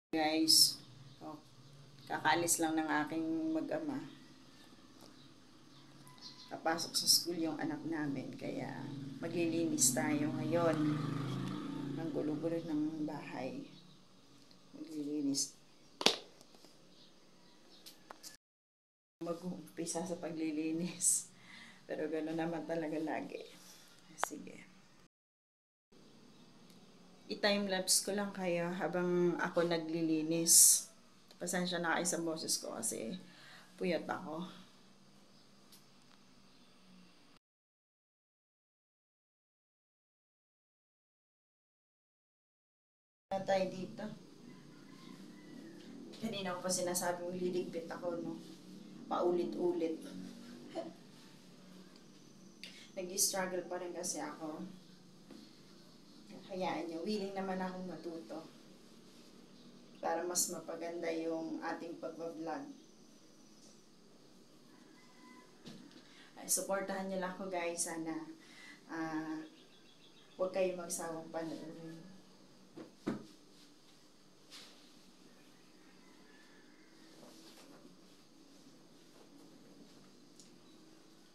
Guys, kakaalis lang ng aking mag-ama. Papasok sa school yung anak namin, kaya maglilinis tayo ngayon. Ang gulo-gulo ng bahay. Maglilinis. Mag-uumpisa sa paglilinis. Pero gano'n naman talaga lagi. Sige. I-timelapse ko lang kayo habang ako naglilinis. Pasensya na kayo sa boses ko kasi puyat ako. Na tayo dito. Kanina ko pa sinasabing liligpit ako, no? Paulit-ulit. Nag-struggle pa rin kasi ako. Hayaan nyo, willing naman akong matuto para mas mapaganda yung ating pag-vlog. Supportahan nyo lang ako, guys. Sana huwag kayo magsawang panoorin.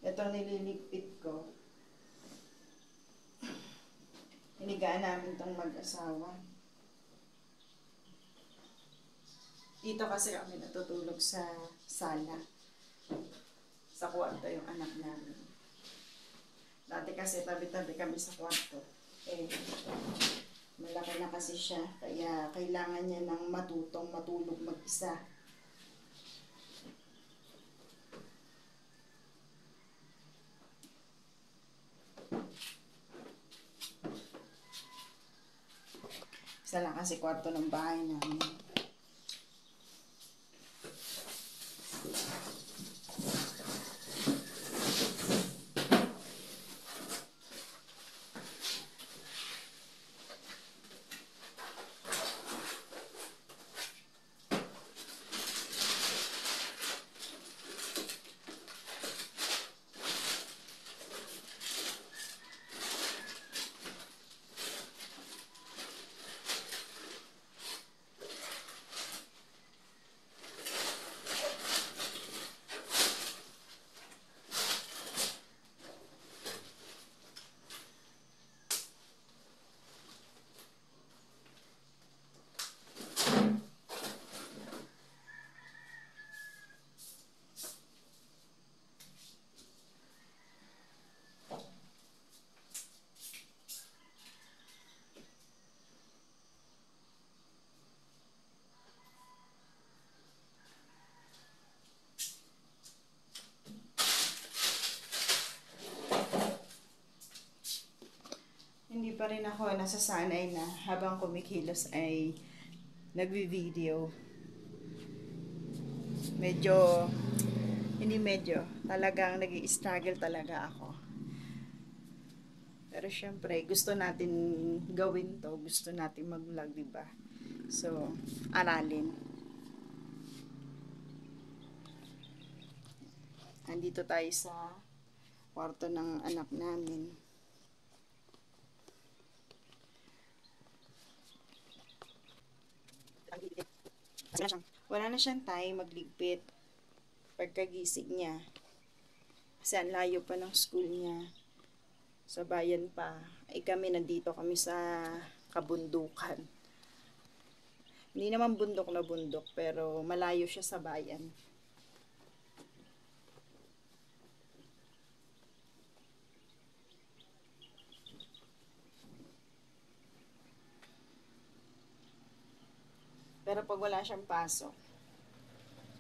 Itong nililigpit ko, hinigaan namin itong mag-asawa. Dito kasi kami natutulog sa sala. Sa kwarto yung anak namin. Dati kasi tabi-tabi kami sa kwarto. Malaki na kasi siya. Kaya kailangan niya ng matutong matulog mag-isa. Isa lang kasi kwarto ng bahay namin. Hindi pa rin ako nasasanay na habang kumikilos ay nagvi-video. Talagang nag-i-struggle talaga ako. Pero syempre, gusto natin gawin to, gusto natin mag-vlog, diba? So, aralin. Andito tayo sa kwarto ng anak namin. Wala na siyang time magligpit pagkagising niya. Kasi ang layo pa ng school niya. Sa bayan pa. Kami nandito kami sa kabundukan. Hindi naman bundok na bundok, pero malayo siya sa bayan. Pero pag wala siyang pasok,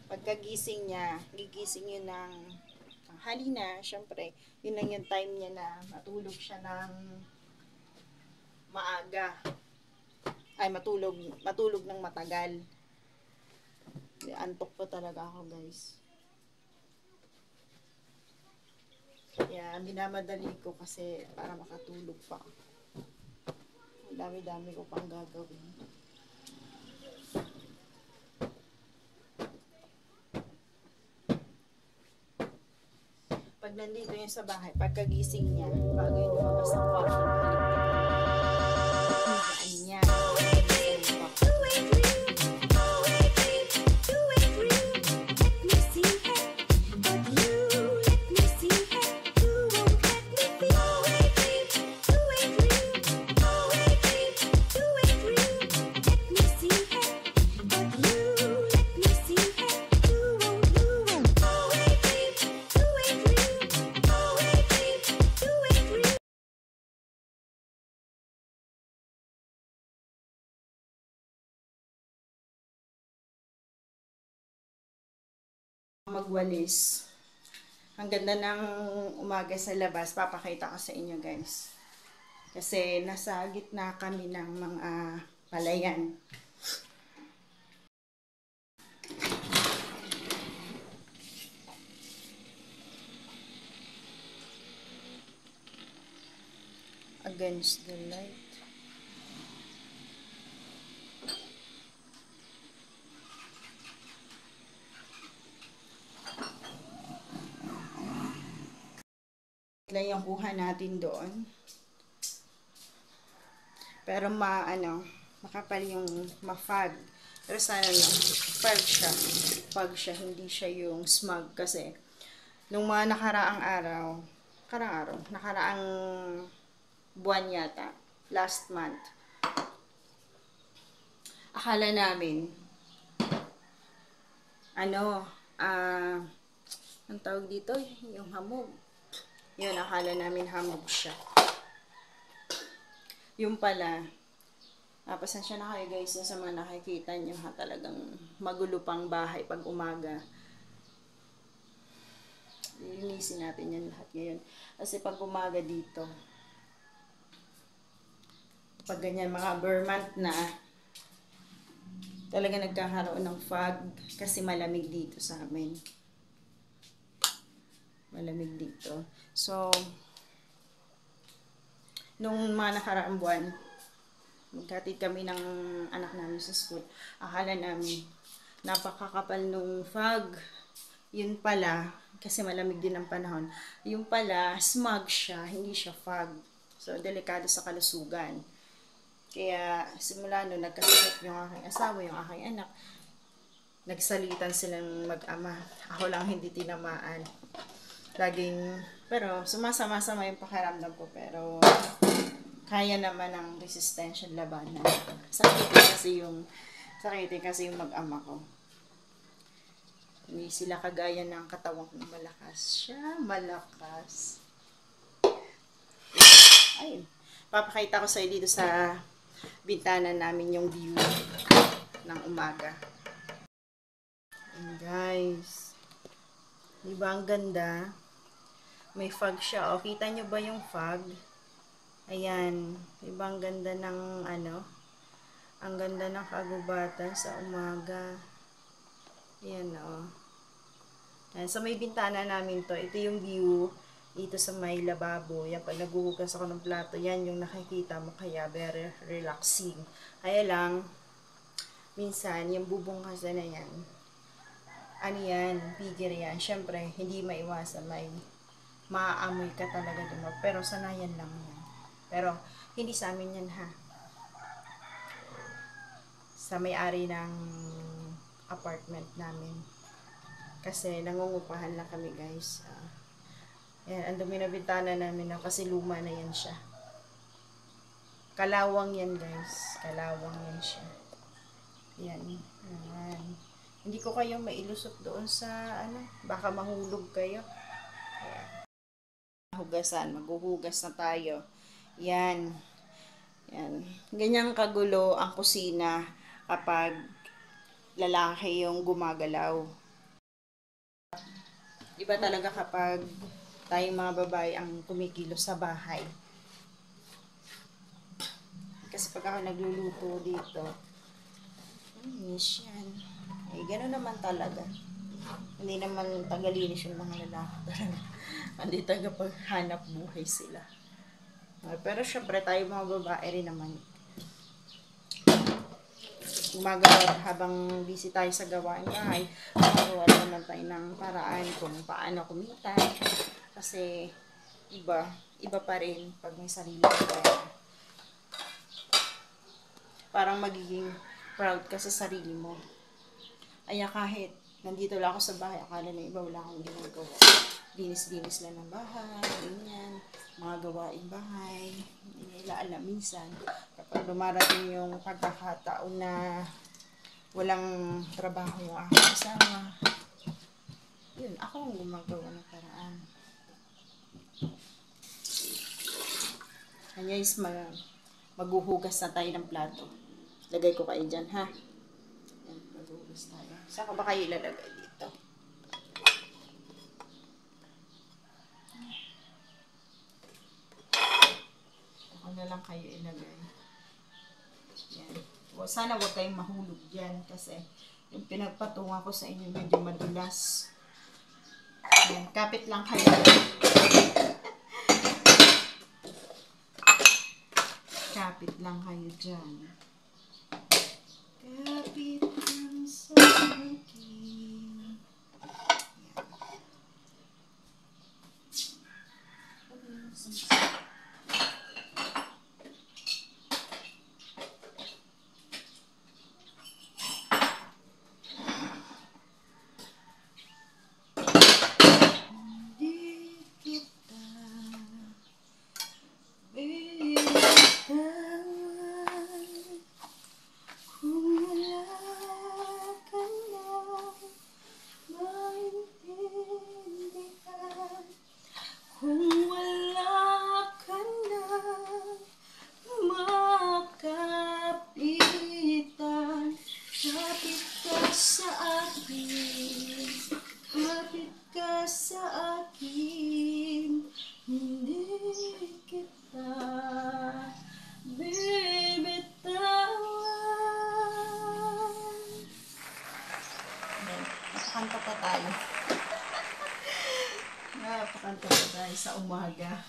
pagkagising niya, gigising yun ng tanghali na, syempre, yun lang yung time niya na matulog siya ng maaga. Ay, matulog ng matagal. Antok pa talaga ako, guys. Kaya, minamadali ko kasi para makatulog pa. Ang dami-dami ko pang gagawin. Pag nandito yun sa bahay, pagkagising niya, bago yung lumabas ng kwarto, higaan niya. magwalis. Ang ganda ng umaga sa labas. Papakita ko sa inyo guys. Kasi nasa gitna kami ng mga palayan. Against the light. Lang yung kuha natin doon. Pero makapal yung ma-fog. Pero sana lang, fog siya, hindi siya yung smog kasi nung mga nakaraang buwan yata, last month, akala namin, ang tawag dito, yung hamog. Yun, akala namin hamog siya. Yung pala, pasensya na kayo guys sa mga nakikita nyo ha, talagang magulo pang bahay pag umaga. Linisin natin yan lahat ngayon. Kasi pag umaga dito, pag ganyan mga Vermont na, talaga nagkakaroon ng fog kasi malamig dito sa amin. Malamig dito. So, nung mga nakaraang buwan, magkatid kami ng anak namin sa school. Akala namin, napakakapal nung fog. Yun pala, kasi malamig din ang panahon, yung pala, smog siya, hindi siya fog. So, delikado sa kalusugan. Kaya, simula nung nagkasakit yung aking asawa, yung aking anak, nagsalitan silang mag-ama. Ako lang hindi tinamaan. Pero sumasama-sama yung pakiramdam ko, pero kaya naman ang resistensya labanan. Sakitin kasi yung mag-ama ko. Hindi sila kagaya ng katawang malakas. Siya, malakas. Ayun. Papakita ko sa iyo dito sa bintana namin yung view ng umaga. And guys, di ba ang ganda? May fog siya. O, kita nyo ba yung fog? Ayan. Di ba ang ganda ng ang ganda ng kagubatan sa umaga. Ayan o. Ayan, sa may bintana namin to. Ito yung view dito sa may lababo. Yan, pag naguhugas ako ng plato, yan yung nakikita mo. Kaya very relaxing. Kaya lang, minsan, yung bubungkasan na yan, bigger yan. Siyempre, hindi maiwasan. May maaamoy ka talaga dun. Pero sanayan lang yan. Pero, hindi sa amin yan ha. Sa may-ari ng apartment namin. Kasi nangungupahan lang kami guys. Yan, ang dumi na bintana namin na kasi luma na yan siya. Kalawang yan guys. Kalawang yan siya. Yan. Yan. Hindi ko kayo mailusot doon sa baka mahulog kayo. Ayan. Maghuhugas na tayo. Yan. Yan. Ganyang kagulo ang kusina kapag lalaki yung gumagalaw. Iba talaga kapag tayong mga babae ang kumikilos sa bahay. Kasi pag ako nagluluto dito, yan. Eh, gano'n naman talaga. Hindi naman tagalinis yung mga lalaki talaga. Hindi tagapaghanap buhay sila. Pero syempre tayo mga babae rin naman. Gumagawa habang busy tayo sa gawain bahay, magawa naman tayo ng paraan kung paano kumita. Kasi iba pa rin pag may sarili ka. Parang magiging proud ka sa sarili mo. Kaya kahit nandito lang ako sa bahay, akala na iba wala akong ginagawa. Linis-linis lang ng bahay, ganyan, mga gawaing bahay. Hindi nila alam minsan. Kapag dumarating yung pagkakataon na walang trabaho yung aking asawa, yun, ako ang gumagawa ng paraan. Kanya is maghuhugas na tayo ng plato. Lagay ko kayo dyan, ha? Yan, maghuhugas tayo. Saan ka ba kayo ilalagay dito? kayo ilagay. Yan. O, sana huwag kayong mahulog dyan kasi yung pinagpatungan ko sa inyo medyo madulas. Yan. Kapit lang kayo. Kapit lang kayo dyan. Kapit lang sa akin. Sa akin, hindi kita bibitawan. Napakanta pa tayo. Napakanta pa tayo sa umaga.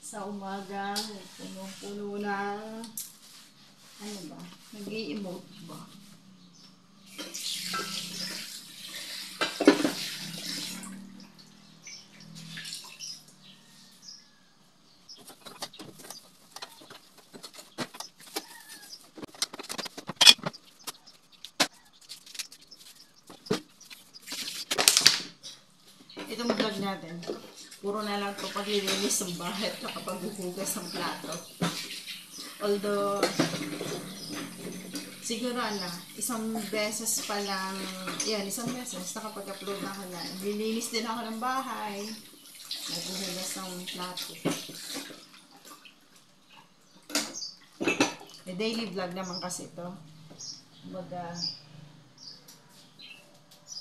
Sa umaga, puno-puno ng ano ba? Nag-i-emote ba? Itong vlog natin, puro na lang ito paglilinis ng bahay at paghuhugas ng plato. Although, siguro isang beses pa lang, isang beses, nakapag-upload na ako na. Nililinis din ako ng bahay, naghuhugas ng plato. Daily vlog naman kasi ito. Kumbaga,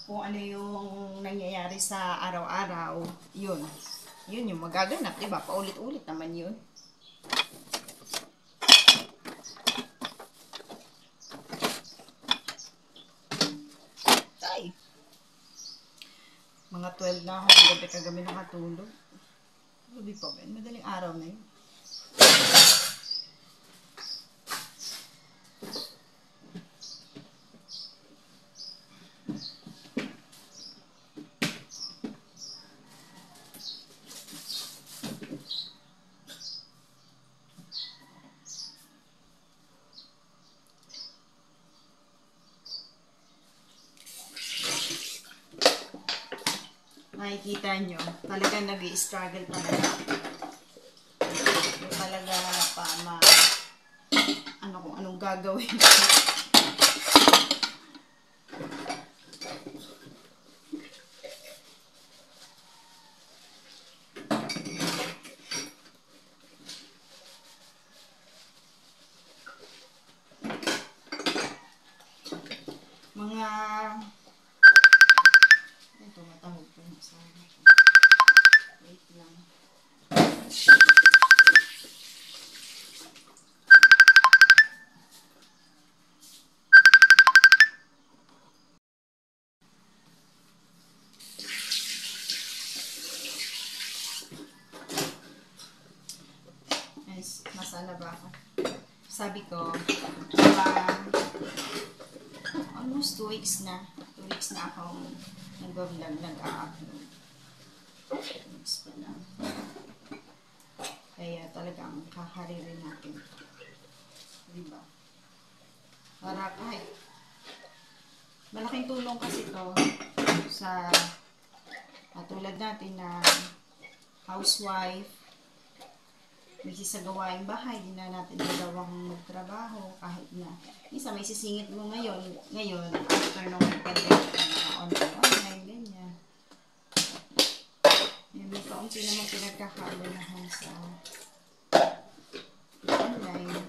kung ano yung nangyayari sa araw-araw, yun yung magaganap, diba? Paulit-ulit naman yun. Ay! Mga 12 na ako, gabi kagabi nakatulog. Gabi pa ba? Madaling araw na yun. Makikita nyo, talagang nag-i-struggle talaga. Talaga kung anong gagawin. Ito, matahog po sa wait lang. Nice. Masala ba ako? Sabi ko, almost 2 weeks na. 2 weeks na akong nag-vlog, nag-upload. 2 weeks pa lang. Kaya talagang kakaririn natin. Diba? Para kahit malaking tulong kasi to sa katulad natin na housewife, nagsisagawaing bahay, hindi na natin nagawang magtrabaho kahit na isa may sisingit mo ngayon after nung pandemic na online, ganyan. Yan, may kaunti naman pinagkakaabalahan sa online.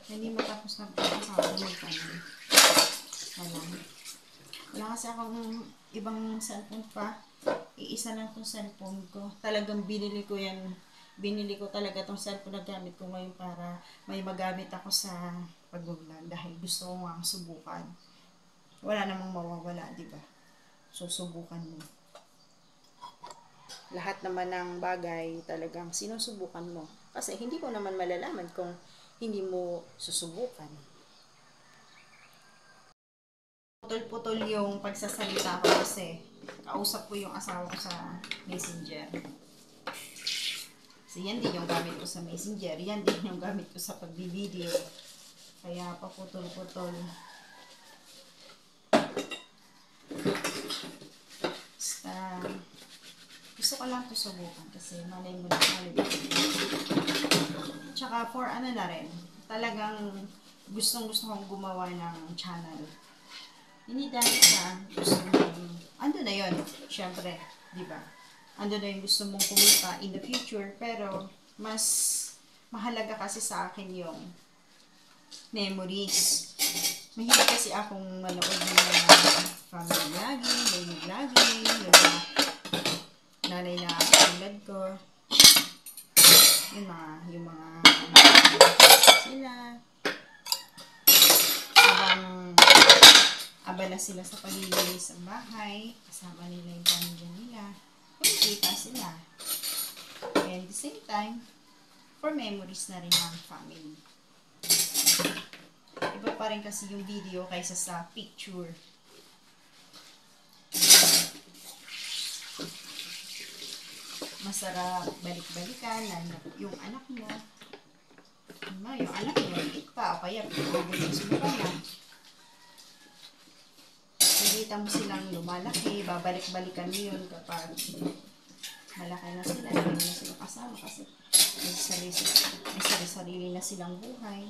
Hindi matapos na pagkakasabi ka na. Wala kasi akong ibang cellphone pa. Iisa lang tong cellphone ko. Talagang binili ko talaga tong cellphone na gamit ko ngayon para may magamit ako sa pag-vlog dahil gusto ko nga subukan. Wala namang mawawala, di ba? So, subukan mo. Lahat naman ng bagay talagang sinusubukan mo. Kasi hindi ko naman malalaman kung hindi mo susubukan. Putol-putol yung pagsasalita ko kasi kausap ko yung asawa ko sa Messenger. So, yan din yung gamit ko sa Messenger. Yan din yung gamit ko sa pag-video. Kaya paputol-putol. Basta, gusto ko lang ito subukan kasi malay mo na tsaka for ano na rin, talagang gustong-gusto kong gumawa ng channel. Hindi dahil sa gusto mong, ando na yun, syempre, di ba? Ando na yung gusto mong kumita in the future, pero mas mahalaga kasi sa akin yung memories. Mahilig kasi akong manood ng mga family vlogging, baby vlogging, nanay na tulad ko. Yung mga sila. Abala sila sa paglilinis ng bahay, kasama nila yung pamilya nila, kumikita sila. And at the same time, for memories na rin ng family. Iba pa rin kasi yung video kaysa sa picture. Masarap balik-balikan, yung anak mo. Yung anak mo, pa, o kaya, pinagdasin mo pa na. Nakikita mo silang lumalaki, babalik-balikan mo yun kapag malaki na sila, hindi na sila kasama kasi may sarili na silang buhay.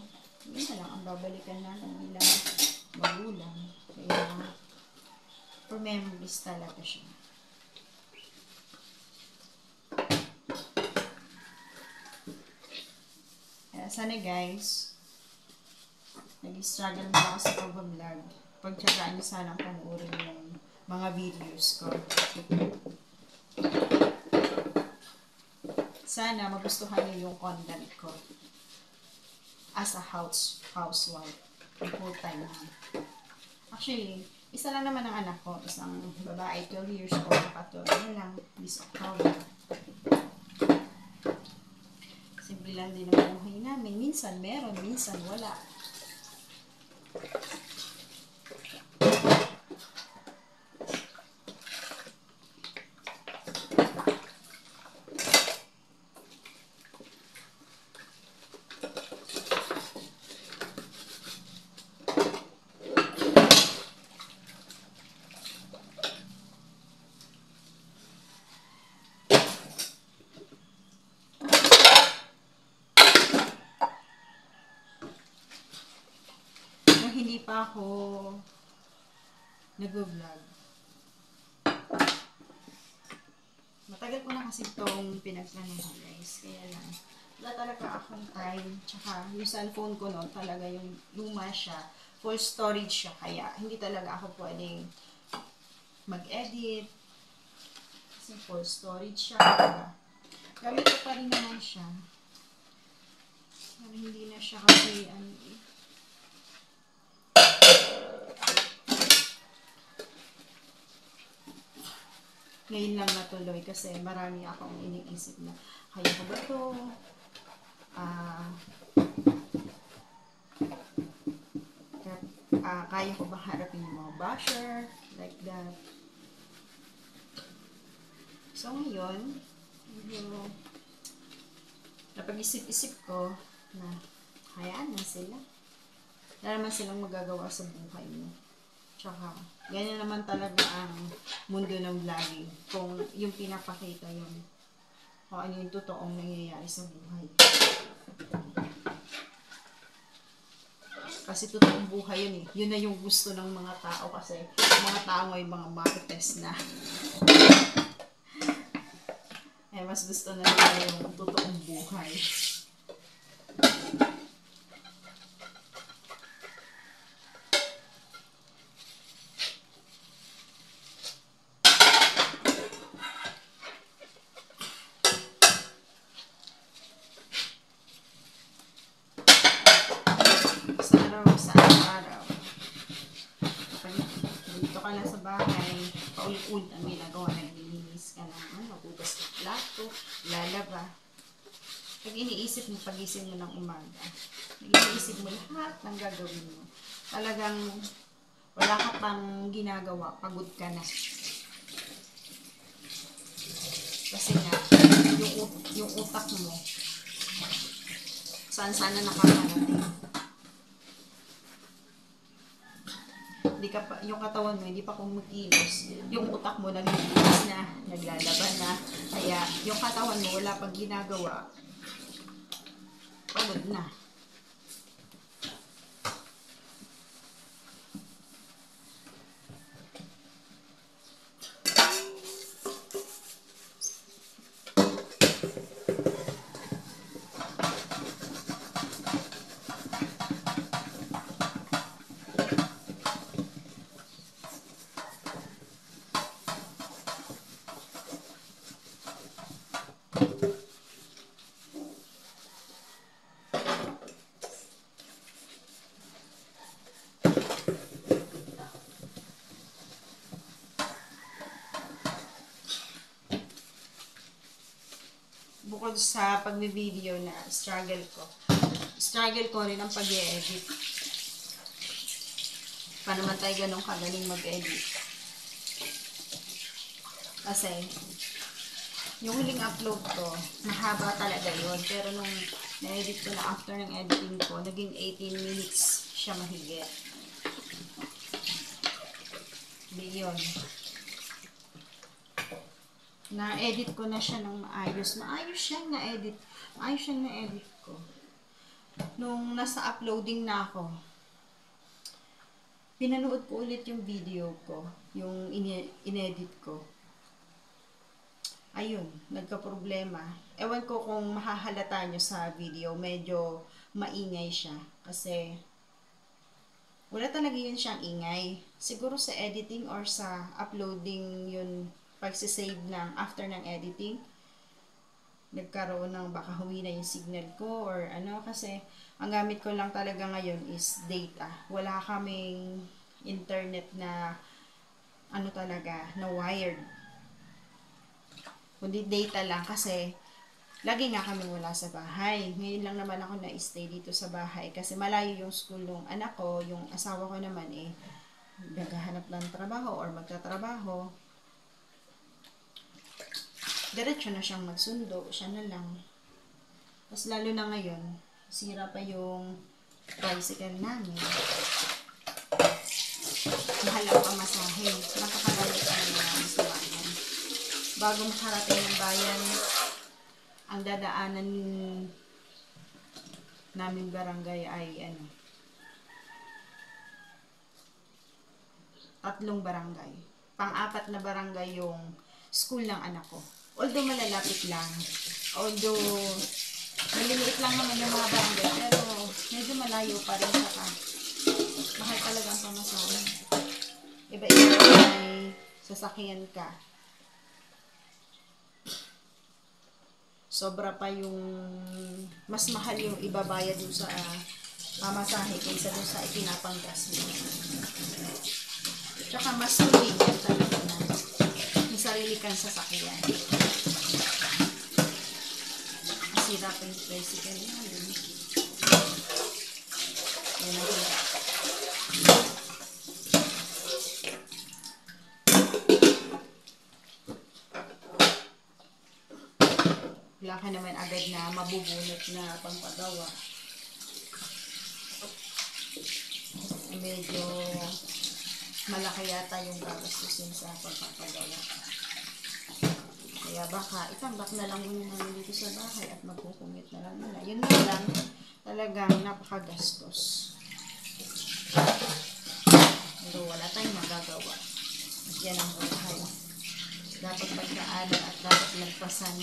Yun na lang ang babalikan natin bilang magulang. Kaya, for memories talaga siya. Kaya sana guys, nag-struggle na ako sa pag-vlog. Pagtsagaan nyo sanang panoorin yung mga videos ko. Sana magustuhan nyo yung content ko. As a housewife. Full-time na. Actually, isa lang naman ang anak ko. Isang babae, 12 years old. Nakatulog na lang. This October. Simple lang din ang buhay namin. Minsan meron, minsan wala. Hindi pa ako nag-vlog. Matagal ko na kasi itong pinagplanuhan guys. Kaya lang, wala talaga akong time. Tsaka yung cellphone ko no, talaga yung luma siya. Full storage siya. Kaya hindi talaga ako pwedeng mag-edit. Kasi full storage siya. Gamit ko pa rin naman siya. Pero hindi na siya kasi ngayon lang natuloy kasi marami akong iniisip na kaya ko ba ito? Kaya ko ba harapin yung mga basher? Like that. So ngayon, napag-isip-isip ko na hayaan na sila. Wala naman silang magagawa sa buhay mo. Tsaka, ganyan naman talaga ang mundo ng vlogging. Kung yung pinapakita yung kung ano yung totoong nangyayari sa buhay. Kasi totoong buhay yun eh. Yun na yung gusto ng mga tao kasi mga tao ay mga marites na. Eh, mas gusto na nila yung totoong buhay. ka lang sa bahay, paulit-ulit ang ginagawa, naglilinis ka ng magugas ng plato, lalaba. Pag iniisip mo, pagising mo ng umaga, iniisip mo lahat ng gagawin mo. Talagang wala ka pang ginagawa, pagod ka na. Kasi nga, yung utak mo, saan-saan na nakakarating. Yung katawan mo, hindi pa kumikilos. Yung utak mo, naglilinis na, naglalaban na. Kaya, yung katawan mo, wala pang ginagawa, pagod na. Bukod sa pagbi-video na struggle ko rin ang pag-edit. Paano naman tayo ganun kagaling mag-edit? Kasi, yung huling upload ko, mahaba talaga yun. Pero nung na-edit ko na after ng editing ko, naging 18 minutes siya mahigit. Hindi yun. Na-edit ko na siya ng maayos. Maayos siyang na-edit. Maayos siyang na-edit ko. Nung nasa uploading na ako, pinanood ko ulit yung video ko. Yung inedit ko. Ayun, nagka-problema. Ewan ko kung mahahalata nyo sa video. Medyo maingay siya. Kasi, wala talaga yun siyang ingay. Siguro sa editing or sa uploading yun, pagsisave ng after ng editing, nagkaroon ng baka humina yung signal ko or ano, kasi ang gamit ko lang talaga ngayon is data. Wala kaming internet na ano talaga, na wired. Kundi data lang kasi lagi nga kami wala sa bahay. Ngayon lang naman ako na-stay dito sa bahay kasi malayo yung school ng anak ko, yung asawa ko naman naghahanap ng trabaho or magtatrabaho. Diretso na siyang magsundo, siya na lang. Tapos lalo na ngayon, sira pa yung tricycle namin. Mahal ang pamasahe. Napakalayo pa naman sa bayan. Bago makarating ng bayan, ang dadaanan namin barangay ay 3 barangay. Pang-4 na barangay yung school ng anak ko. Although malalapit lang. Although maliliit lang naman yung mga barangay, pero medyo malayo pa rin sa mahal talaga ang pamasahe. Iba-iba may sasakyan ka. Sobra pa yung mas mahal yung ibabayad dun sa pamasahe kaysa dun sa ipinapanggas mo. Tsaka mas convenient talaga na may sarili kang sasakyan. Masira pa yung tricycle na yun. Yan ang hirap. Wala ka naman agad na mabubunot na pangpagawa. Medyo malaki yata yung gagastusin sa pagpapagawa. Kaya baka itambak na lang muna dito sa bahay at magkukumit na lang nila. Yun na lang, talagang napakagastos. Pero wala tayong magagawa. At yan ang buhay. Dapat pagkaanan at dapat lagpasan.